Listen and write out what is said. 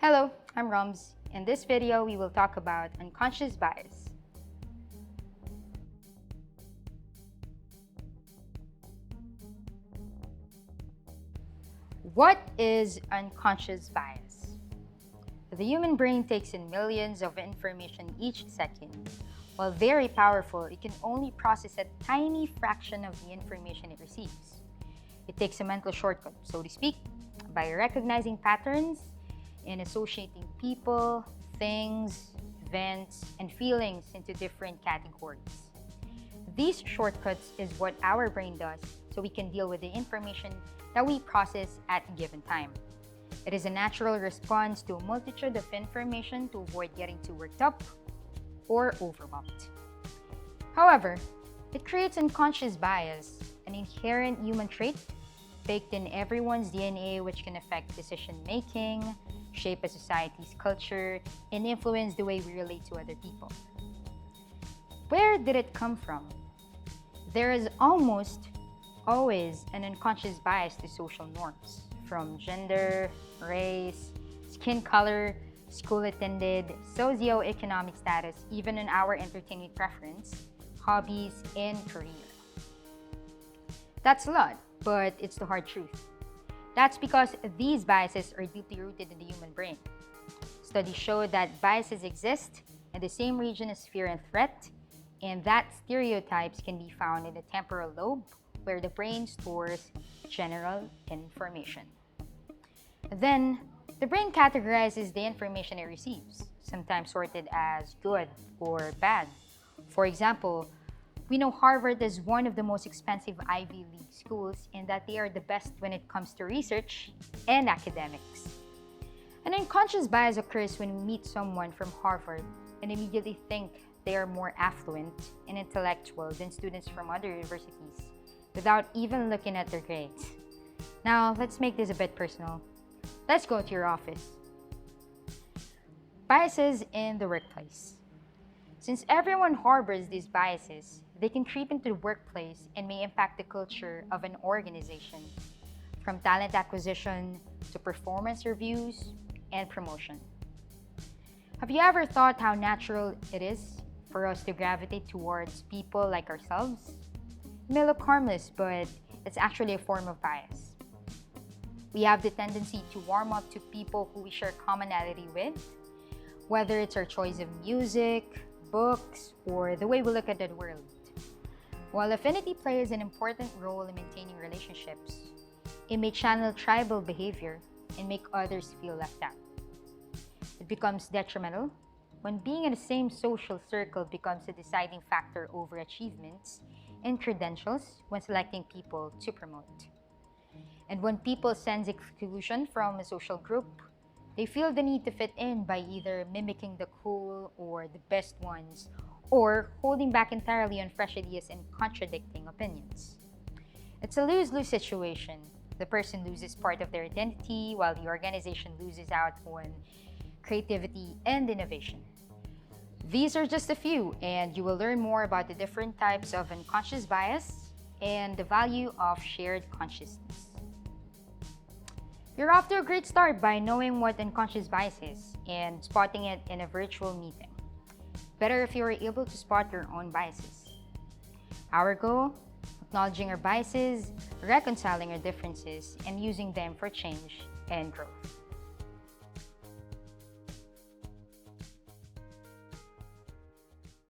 Hello, I'm Roms. In this video, we will talk about unconscious bias. What is unconscious bias? The human brain takes in millions of information each second. While very powerful, it can only process a tiny fraction of the information it receives. It takes a mental shortcut, so to speak, by recognizing patterns and associating people, things, events, and feelings into different categories. These shortcuts is what our brain does so we can deal with the information that we process at a given time. It is a natural response to a multitude of information to avoid getting too worked up or overwhelmed. However, it creates unconscious bias, an inherent human trait baked in everyone's DNA which can affect decision-making, shape a society's culture, and influence the way we relate to other people. Where did it come from? There is almost always an unconscious bias to social norms, from gender, race, skin color, school attended, socioeconomic status, even in our entertainment preference, hobbies, and career. That's a lot, but it's the hard truth. That's because these biases are deeply rooted in the human brain. Studies show that biases exist in the same region as fear and threat, and that stereotypes can be found in the temporal lobe, where the brain stores general information. Then, the brain categorizes the information it receives, sometimes sorted as good or bad. For example, we know Harvard is one of the most expensive Ivy League schools and that they are the best when it comes to research and academics. An unconscious bias occurs when we meet someone from Harvard and immediately think they are more affluent and intellectual than students from other universities without even looking at their grades. Now, let's make this a bit personal. Let's go to your office. Biases in the workplace. Since everyone harbors these biases, they can creep into the workplace and may impact the culture of an organization, from talent acquisition to performance reviews and promotion. Have you ever thought how natural it is for us to gravitate towards people like ourselves? It may look harmless, but it's actually a form of bias. We have the tendency to warm up to people who we share commonality with, whether it's our choice of music, books, or the way we look at the world. While affinity plays an important role in maintaining relationships, it may channel tribal behavior and make others feel left out. It becomes detrimental when being in the same social circle becomes a deciding factor over achievements and credentials when selecting people to promote. And when people sense exclusion from a social group, they feel the need to fit in by either mimicking the cool or the best ones, or holding back entirely on fresh ideas and contradicting opinions. It's a lose-lose situation. The person loses part of their identity while the organization loses out on creativity and innovation. These are just a few, and you will learn more about the different types of unconscious bias and the value of shared consciousness. You're off to a great start by knowing what unconscious bias is and spotting it in a virtual meeting. Better if you are able to spot your own biases. Our goal? Acknowledging our biases, reconciling our differences, and using them for change and growth.